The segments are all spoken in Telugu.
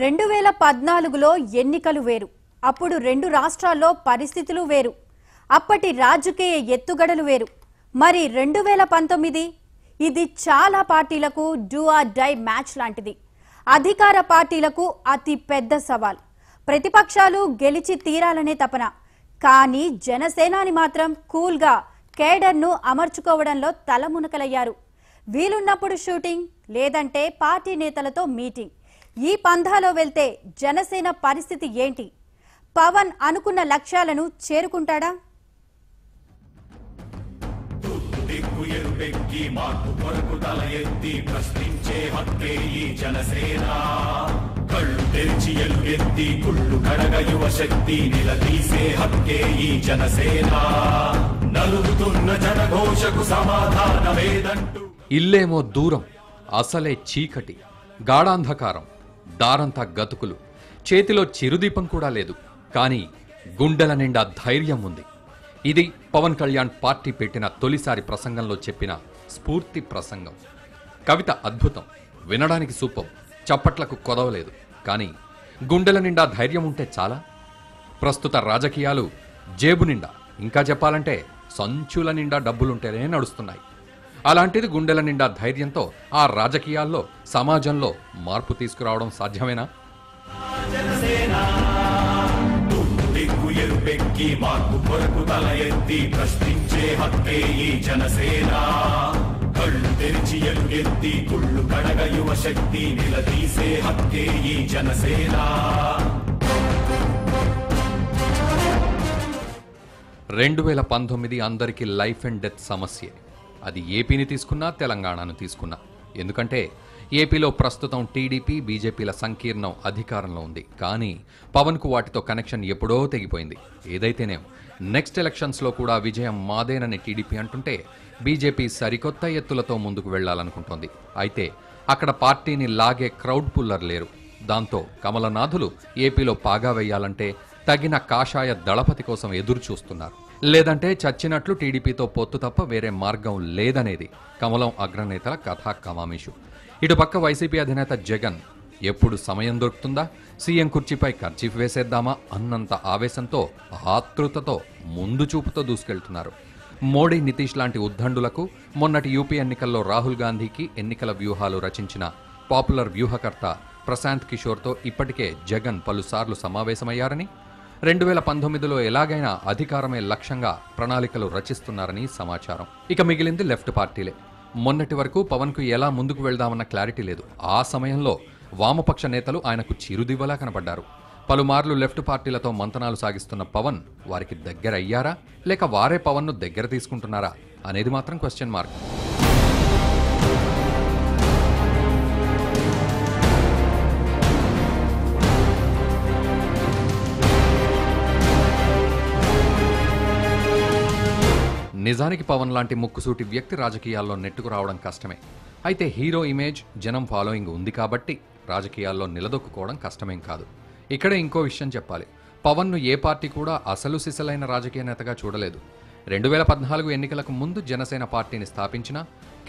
2014లో ఎన్నికలు వేరు. అప్పుడు రెండు రాష్ట్రాల్లో పరిస్థితులు వేరు. అప్పటి రాజకీయ ఎత్తుగడలు వేరు. మరి 2019 ఇది చాలా పార్టీలకు డూ ఆర్ డై మ్యాచ్ లాంటిది. అధికార పార్టీలకు అతి పెద్ద సవాల్. ప్రతిపక్షాలు గెలిచి తీరాలనే తపన. కానీ జనసేనాని మాత్రం కూల్గా కేడర్ను అమర్చుకోవడంలో తలమునకలయ్యారు. వీలున్నప్పుడు షూటింగ్, లేదంటే పార్టీ నేతలతో మీటింగ్. ఈ పంధాలో వెళ్తే జనసేన పరిస్థితి ఏంటి? పవన్ అనుకున్న లక్ష్యాలను చేరుకుంటాడా? కళ్ళు తెరిచి ఎలుగెత్తి కుళ్ళు కడగ యువ శక్తి నిలదీసే హక్కే ఈ జనసేన. నలుగుతున్న జనఘోషకు సమాధానమేదంటూ. ఇల్లేమో దూరం, అసలే చీకటి, గాఢాంధకారం, దారంతా గతుకులు, చేతిలో చిరుదీపం కూడా లేదు. కానీ గుండెల నిండా ధైర్యం ఉంది. ఇది పవన్ కళ్యాణ్ పార్టీ పెట్టిన తొలిసారి ప్రసంగంలో చెప్పిన స్ఫూర్తి ప్రసంగం. కవిత అద్భుతం, వినడానికి సూపర్, చప్పట్లకు కొదవలేదు. కానీ గుండెల నిండా ధైర్యం ఉంటే చాలా. ప్రస్తుత రాజకీయాలు జేబు నిండా, ఇంకా చెప్పాలంటే సంచుల నిండా డబ్బులుంటేనే నడుస్తున్నాయి. అలాంటిది గుండెల నిండా ధైర్యంతో ఆ రాజకీయాల్లో, సమాజంలో మార్పు తీసుకురావడం సాధ్యమేనా? మార్పు కొరకు తల ఎత్తి ప్రశ్నించే హక్కే ఈ జనసేన. కళ్ళు తెరిచి ఎలుగెత్తి కుళ్ళు కడగ యువ శక్తి నిలదీసే హక్కే ఈ జనసేన. 2019 అందరికీ లైఫ్ అండ్ డెత్ సమస్యే. అది ఏపీని తీసుకున్నా, తెలంగాణను తీసుకున్నా. ఎందుకంటే ఏపీలో ప్రస్తుతం టీడీపీ, బీజేపీల సంకీర్ణం అధికారంలో ఉంది. కానీ పవన్కు వాటితో కనెక్షన్ ఎప్పుడో తెగిపోయింది. ఏదైతేనే నెక్స్ట్ ఎలక్షన్స్లో కూడా విజయం మాదేనని టీడీపీ అంటుంటే, బీజేపీ సరికొత్త ఎత్తులతో ముందుకు వెళ్లాలనుకుంటోంది. అయితే అక్కడ పార్టీని లాగే క్రౌడ్ పుల్లర్ లేరు. దాంతో కమలనాథులు ఏపీలో పాగా వేయాలంటే తగిన కాషాయ దళపతి కోసం ఎదురు చూస్తున్నారు. లేదంటే చచ్చినట్లు టీడీపీతో పొత్తు తప్ప వేరే మార్గం లేదనేది కమలం అగ్రనేతల కథా కమామిషు. ఇటుపక్క వైసీపీ అధినేత జగన్ ఎప్పుడు సమయం దొరుకుతుందా, సీఎం కుర్చీపై కర్చీఫ్ వేసేద్దామా అన్నంత ఆవేశంతో, ఆతృతతో, ముందు చూపుతో దూసుకెళ్తున్నారు. మోడీ, నితీష్ లాంటి ఉద్దండులకు మొన్నటి యూపీ ఎన్నికల్లో రాహుల్ గాంధీకి ఎన్నికల వ్యూహాలు రచించిన పాపులర్ వ్యూహకర్త ప్రశాంత్ కిషోర్తో ఇప్పటికే జగన్ పలుసార్లు సమావేశమయ్యారని, 2019లో ఎలాగైనా అధికారమే లక్ష్యంగా ప్రణాళికలు రచిస్తున్నారని సమాచారం. ఇక మిగిలింది లెఫ్ట్ పార్టీలే. మొన్నటి వరకు పవన్కు ఎలా ముందుకు వెళ్దామన్న క్లారిటీ లేదు. ఆ సమయంలో వామపక్ష నేతలు ఆయనకు చిరుదివ్వలా కనబడ్డారు. పలుమార్లు లెఫ్ట్ పార్టీలతో మంతనాలు సాగిస్తున్న పవన్ వారికి దగ్గర అయ్యారా, లేక వారే పవన్ను దగ్గర తీసుకుంటున్నారా అనేది మాత్రం క్వశ్చన్ మార్క్. నిజానికి పవన్ లాంటి ముక్కుసూటి వ్యక్తి రాజకీయాల్లో నెట్టుకు రావడం కష్టమే. అయితే హీరో ఇమేజ్, జనం ఫాలోయింగ్ ఉంది కాబట్టి రాజకీయాల్లో నిలదొక్కుకోవడం కష్టమేం కాదు. ఇక్కడే ఇంకో విషయం చెప్పాలి. పవన్ను ఏ పార్టీ కూడా అసలు సిసలైన రాజకీయ నేతగా చూడలేదు. 2014 ఎన్నికలకు ముందు జనసేన పార్టీని స్థాపించిన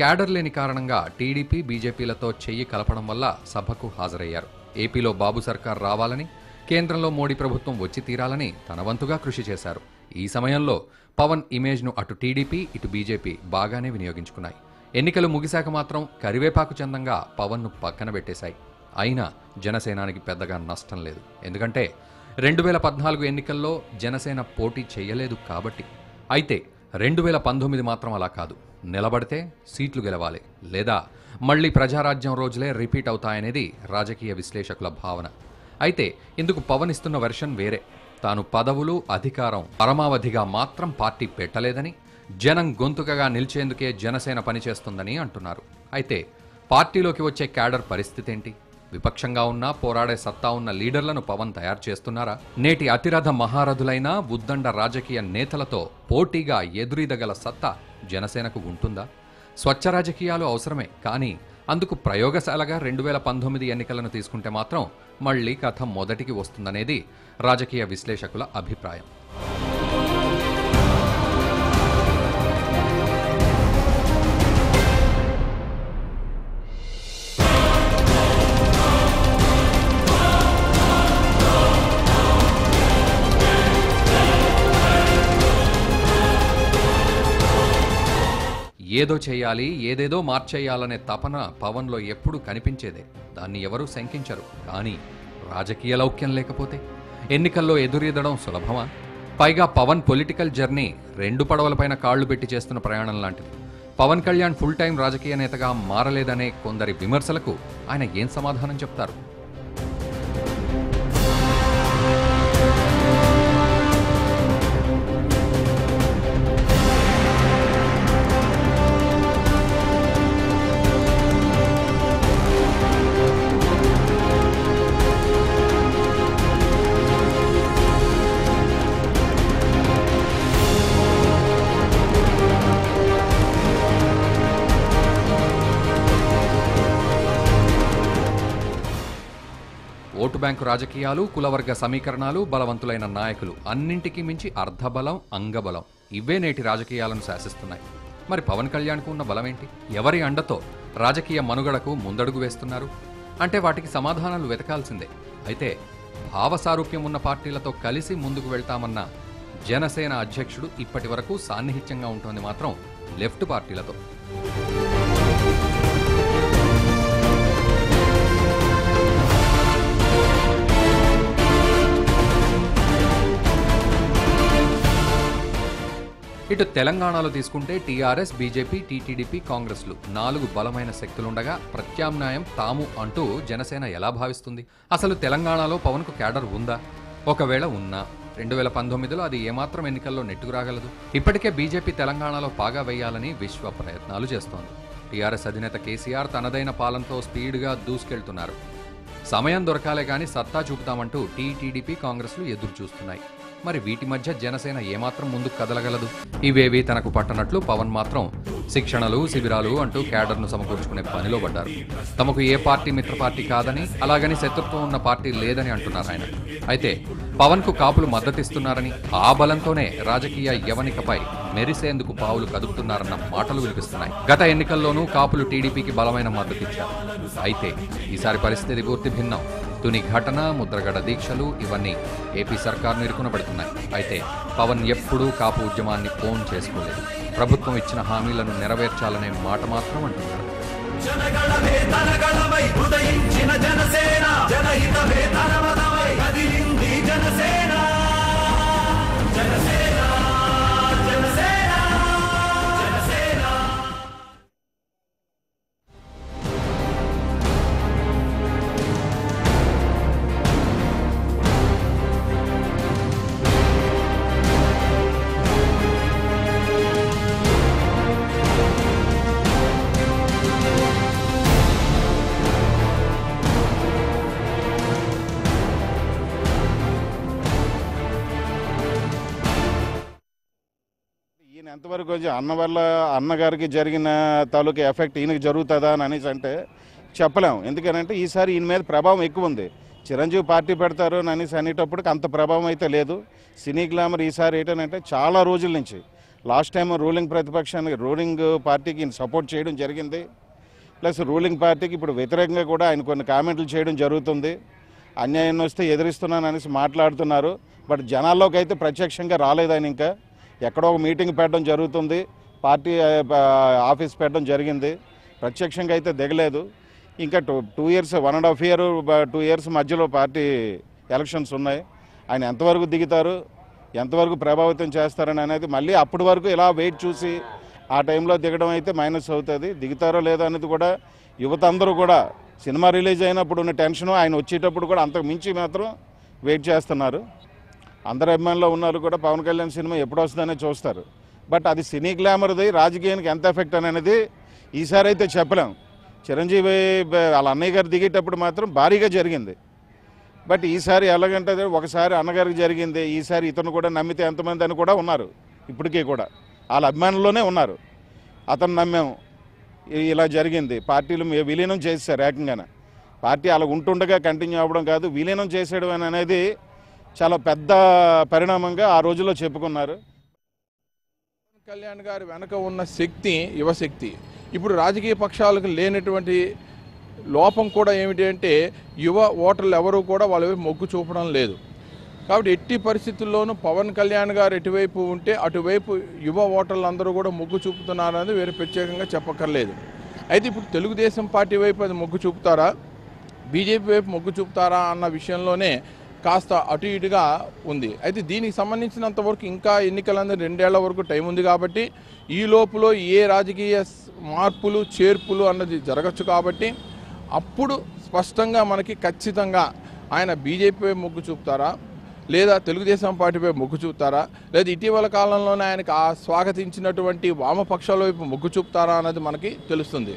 క్యాడర్ లేని కారణంగా టీడీపీ, బీజేపీలతో చెయ్యి కలపడం వల్ల సభకు హాజరయ్యారు. ఏపీలో బాబు సర్కార్ రావాలని, కేంద్రంలో మోడీ ప్రభుత్వం వచ్చి తీరాలని తన వంతుగా కృషి చేశారు. ఈ సమయంలో పవన్ ఇమేజ్ను అటు టీడీపీ, ఇటు బీజేపీ బాగానే వినియోగించుకున్నాయి. ఎన్నికలు ముగిశాక మాత్రం కరివేపాకు చందంగా పవన్ను పక్కన పెట్టేశాయి. అయినా జనసేనానికి పెద్దగా నష్టం లేదు. ఎందుకంటే 2014 ఎన్నికల్లో జనసేన పోటీ చేయలేదు కాబట్టి. అయితే 2019 మాత్రం అలా కాదు. నిలబడితే సీట్లు గెలవాలి, లేదా మళ్లీ ప్రజారాజ్యం రోజులే రిపీట్ అవుతాయనేది రాజకీయ విశ్లేషకుల భావన. అయితే ఇందుకు పవన్ ఇస్తున్న వెర్షన్ వేరే. తాను పదవులు, అధికారం పరమావధిగా మాత్రం పార్టీ పెట్టలేదని, జనం గొంతుకగా నిలిచేందుకే జనసేన పనిచేస్తుందని అంటున్నారు. అయితే పార్టీలోకి వచ్చే క్యాడర్ పరిస్థితి ఏంటి? విపక్షంగా ఉన్నా పోరాడే సత్తా ఉన్న లీడర్లను పవన్ తయారు చేస్తున్నారా? నేటి అతిరథ మహారథులైన ఉద్దండ రాజకీయ నేతలతో పోటీగా ఎదురీదగల సత్తా జనసేనకు ఉంటుందా? స్వచ్ఛ రాజకీయాలు అవసరమే, కానీ అందుకు ప్రయోగశాలగా 2019 ఎన్నికలను తీసుకుంటే మాత్రం మళ్లీ కథ మొదటికి వస్తుందనేది రాజకీయ విశ్లేషకుల అభిప్రాయం. ఏదో చేయాలి, ఏదేదో మార్చేయాలనే తపన పవన్లో ఎప్పుడూ కనిపించేదే. దాన్ని ఎవరూ శంకించరు. కానీ రాజకీయ లౌక్యం లేకపోతే ఎన్నికల్లో ఎదురీదడం సులభమా? పైగా పవన్ పొలిటికల్ జర్నీ 2 పడవలపైన కాళ్లు పెట్టి చేస్తున్న ప్రయాణం లాంటిది. పవన్ కళ్యాణ్ ఫుల్ టైం రాజకీయ నేతగా మారలేదనే కొందరి విమర్శలకు ఆయన ఏం సమాధానం చెప్తారు? ఓటు బ్యాంకు రాజకీయాలు, కులవర్గ సమీకరణాలు, బలవంతులైన నాయకులు, అన్నింటికీ మించి అర్ధబలం, అంగబలం ఇవే నేటి రాజకీయాలను శాసిస్తున్నాయి. మరి పవన్ కళ్యాణ్కు ఉన్న బలమేంటి? ఎవరి అండతో రాజకీయ మనుగడకు ముందడుగు వేస్తున్నారు అంటే వాటికి సమాధానాలు వెతకాల్సిందే. అయితే భావసారూప్యం ఉన్న పార్టీలతో కలిసి ముందుకు వెళ్తామన్న జనసేన అధ్యక్షుడు ఇప్పటి వరకు సాన్నిహిత్యంగా ఉంటుంది మాత్రం లెఫ్ట్ పార్టీలతో. ఇటు తెలంగాణలో తీసుకుంటే టీఆర్ఎస్, బీజేపీ, టీటీడీపీ, కాంగ్రెస్లు 4 బలమైన శక్తులుండగా ప్రత్యామ్నాయం తాము అంటూ జనసేన ఎలా భావిస్తుంది? అసలు తెలంగాణలో పవన్కు క్యాడర్ ఉందా? ఒకవేళ ఉన్నా 2019లో అది ఏమాత్రం ఎన్నికల్లో నెట్టుకురాగలదు? ఇప్పటికే బీజేపీ తెలంగాణలో పాగా వేయాలని విశ్వ ప్రయత్నాలు చేస్తోంది. టీఆర్ఎస్ అధినేత కేసీఆర్ తనదైన పాలనతో స్పీడ్గా దూసుకెళ్తున్నారు. సమయం దొరకాలే గాని సత్తా చూపుతామంటూ టీటీడీపీ, కాంగ్రెస్లు ఎదురు చూస్తున్నాయి. మరి వీటి మధ్య జనసేన ఏమాత్రం ముందుకు కదలగలదు? ఇవేవి తనకు పట్టనట్లు పవన్ మాత్రం శిక్షణలు, శిబిరాలు అంటూ క్యాడర్ను సమకూర్చుకునే పనిలో పడ్డారు. తమకు ఏ పార్టీ మిత్ర పార్టీ కాదని, అలాగని శత్రుత్వం ఉన్న పార్టీ లేదని అంటున్నారు ఆయన. అయితే పవన్కు కాపులు మద్దతిస్తున్నారని, ఆ బలంతోనే రాజకీయ యవనికపై మెరిసేందుకు పావులు కదుపుతున్నారన్న మాటలు వినిపిస్తున్నాయి. గత ఎన్నికల్లోనూ కాపులు టీడీపీకి బలమైన మద్దతిచ్చారు. అయితే ఈసారి పరిస్థితి పూర్తి భిన్నం. తుని ఘటన, ముద్రగడ దీక్షలు ఇవన్నీ ఏపీ సర్కార్ను ఇరుకునబెడుతున్నాయి. అయితే పవన్ ఎప్పుడూ కాపు ఉద్యమాన్ని ఫోన్ చేసుకోలేదు. ప్రభుత్వం ఇచ్చిన హామీలను నెరవేర్చాలనే మాట మాత్రం అంటున్నారు. ఎంతవరకు అన్న వల్ల అన్నగారికి జరిగిన తాలూకు ఎఫెక్ట్ ఈయనకి జరుగుతుందా అని అనేసి అంటే చెప్పలేము. ఎందుకనంటే ఈసారి ఈయన మీద ప్రభావం ఎక్కువ ఉంది. చిరంజీవి పార్టీ పెడతారు అని అనేసి అనేటప్పటికి అంత ప్రభావం అయితే లేదు. సినీ గ్లామర్ ఈసారి ఏంటంటే చాలా రోజుల నుంచి లాస్ట్ టైం రూలింగ్ పార్టీకి ఈయన సపోర్ట్ చేయడం జరిగింది. ప్లస్ రూలింగ్ పార్టీకి ఇప్పుడు వ్యతిరేకంగా కూడా ఆయన కొన్ని కామెంట్లు చేయడం జరుగుతుంది. అన్యాయం వస్తే ఎదిరిస్తున్నాను అనేసి మాట్లాడుతున్నారు. బట్ జనాల్లోకి అయితే ప్రత్యక్షంగా రాలేదు ఆయన. ఇంకా ఎక్కడో ఒక మీటింగ్ పెట్టడం జరుగుతుంది, పార్టీ ఆఫీస్ పెట్టడం జరిగింది, ప్రత్యక్షంగా అయితే దిగలేదు. ఇంకా 2 years 1.5 year 2 years మధ్యలో పార్టీ ఎలక్షన్స్ ఉన్నాయి. ఆయన ఎంతవరకు దిగుతారు, ఎంతవరకు ప్రభావితం చేస్తారని అనేది మళ్ళీ అప్పటి వరకు ఇలా వెయిట్ చూసి ఆ టైంలో దిగడం అయితే మైనస్ అవుతుంది. దిగుతారో లేదో అనేది కూడా యువత అందరూ కూడా సినిమా రిలీజ్ అయినప్పుడు ఉన్న టెన్షను, ఆయన వచ్చేటప్పుడు కూడా అంతకు మించి మాత్రం వెయిట్ చేస్తున్నారు. అందరు అభిమానులు ఉన్నారు కూడా పవన్ కళ్యాణ్ సినిమా ఎప్పుడు వస్తుందనే చూస్తారు. బట్ అది సినీ గ్లామర్ది రాజకీయానికి ఎంత ఎఫెక్ట్ అనేది ఈసారి అయితే చెప్పలేం. చిరంజీవి వాళ్ళ అన్నయ్య గారు దిగేటప్పుడు మాత్రం భారీగా జరిగింది. బట్ ఈసారి ఎలాగంటే ఒకసారి అన్నగారికి జరిగింది, ఈసారి ఇతను కూడా నమ్మితే ఎంతమంది అని కూడా ఉన్నారు. ఇప్పటికీ కూడా వాళ్ళ అభిమానుల్లోనే ఉన్నారు. అతను నమ్మాము, ఇలా జరిగింది, పార్టీలు విలీనం చేశారు. ఏకంగానే పార్టీ అలా ఉంటుండగా కంటిన్యూ అవ్వడం కాదు, విలీనం చేసేయడం అనేది చాలా పెద్ద పరిణామంగా ఆ రోజుల్లో చెప్పుకున్నారు. కళ్యాణ్ గారి వెనక ఉన్న శక్తి యువశక్తి. ఇప్పుడు రాజకీయ పక్షాలకు లేనటువంటి లోపం కూడా ఏమిటి అంటే యువ ఓటర్లు ఎవరూ కూడా వాళ్ళ వైపు మొగ్గు చూపడం లేదు. కాబట్టి ఎట్టి పరిస్థితుల్లోనూ పవన్ కళ్యాణ్ గారు ఎటువైపు ఉంటే అటువైపు యువ ఓటర్లందరూ కూడా మొగ్గు చూపుతున్నారనేది వేరే ప్రత్యేకంగా చెప్పక్కర్లేదు. అయితే ఇప్పుడు తెలుగుదేశం పార్టీ వైపు అది మొగ్గు చూపుతారా, బీజేపీ వైపు మొగ్గు చూపుతారా అన్న విషయంలోనే కాస్త అటు ఇటుగా ఉంది. అయితే దీనికి సంబంధించినంతవరకు ఇంకా ఎన్నికలందరూ 2 ఏళ్ల వరకు టైం ఉంది కాబట్టి ఈ లోపులో ఏ రాజకీయ మార్పులు చేర్పులు అన్నది జరగచ్చు కాబట్టి అప్పుడు స్పష్టంగా మనకి ఖచ్చితంగా ఆయన బీజేపీ వైపు మొగ్గు చూపుతారా, లేదా తెలుగుదేశం పార్టీపై మొగ్గు చూపుతారా, లేదా ఇటీవల కాలంలోనే ఆయనకు స్వాగతించినటువంటి వామపక్షాల వైపు మొగ్గు చూపుతారా అన్నది మనకి తెలుస్తుంది.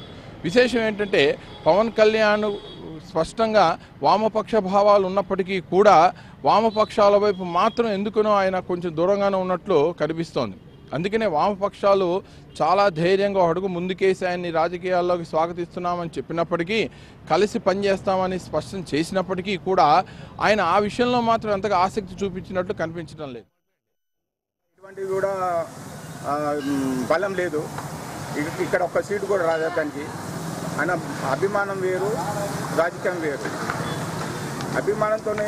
విశేషం ఏంటంటే పవన్ కళ్యాణ్ స్పష్టంగా వామపక్ష భావాలు ఉన్నప్పటికీ కూడా వామపక్షాల వైపు మాత్రం ఎందుకునో ఆయన కొంచెం దూరంగానే ఉన్నట్లు కనిపిస్తోంది. అందుకనే వామపక్షాలు చాలా ధైర్యంగా అడుగు ముందుకేసి ఆయన్ని రాజకీయాల్లోకి స్వాగతిస్తున్నామని చెప్పినప్పటికీ, కలిసి పనిచేస్తామని స్పష్టం చేసినప్పటికీ కూడా ఆయన ఆ విషయంలో మాత్రం ఎంతగా ఆసక్తి చూపించినట్లు కనిపించడం లేదు. ఇటువంటిది కూడా బలం లేదు. ఇక్కడ ఒక్క సీటు కూడా రాజధానికి. ఆయన అభిమానం వేరు, రాజకీయం వేరు. అభిమానంతోనే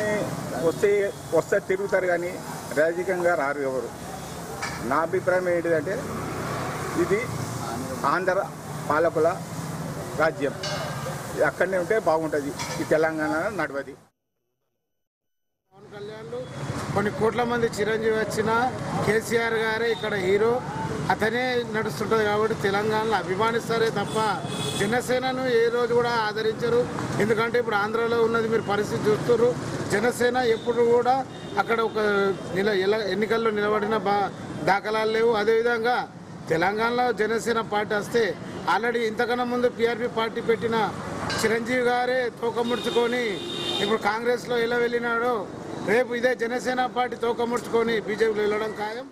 వస్తే తిరుగుతారు కానీ రాజకీయంగా రారు ఎవరు. నా అభిప్రాయం ఏంటిదంటే ఇది ఆంధ్ర పాలకుల రాజ్యం, అక్కడనే ఉంటే బాగుంటుంది. ఈ తెలంగాణ నడవది. పవన్ కళ్యాణ్ కొన్ని కోట్ల మంది చిరంజీవి వచ్చిన కేసీఆర్ గారే ఇక్కడ హీరో, అతనే నడుస్తుంటుంది కాబట్టి తెలంగాణలో అభిమానిస్తారే తప్ప జనసేనను ఏ రోజు కూడా ఆదరించరు. ఎందుకంటే ఇప్పుడు ఆంధ్రాలో ఉన్నది మీరు పరిస్థితి చూస్తున్నారు. జనసేన ఎప్పుడు కూడా అక్కడ ఒక ఎన్నికల్లో నిలబడిన దాఖలాలు లేవు. అదేవిధంగా తెలంగాణలో జనసేన పార్టీ వస్తే ఆల్రెడీ ఇంతకన్నా ముందు పీఆర్పీ పార్టీ పెట్టిన చిరంజీవి గారే తోక ముడుచుకొని ఇప్పుడు కాంగ్రెస్లో ఎలా వెళ్ళినాడో రేపు ఇదే జనసేన పార్టీ తోక ముడుచుకొని బీజేపీలో వెళ్ళడం ఖాయం.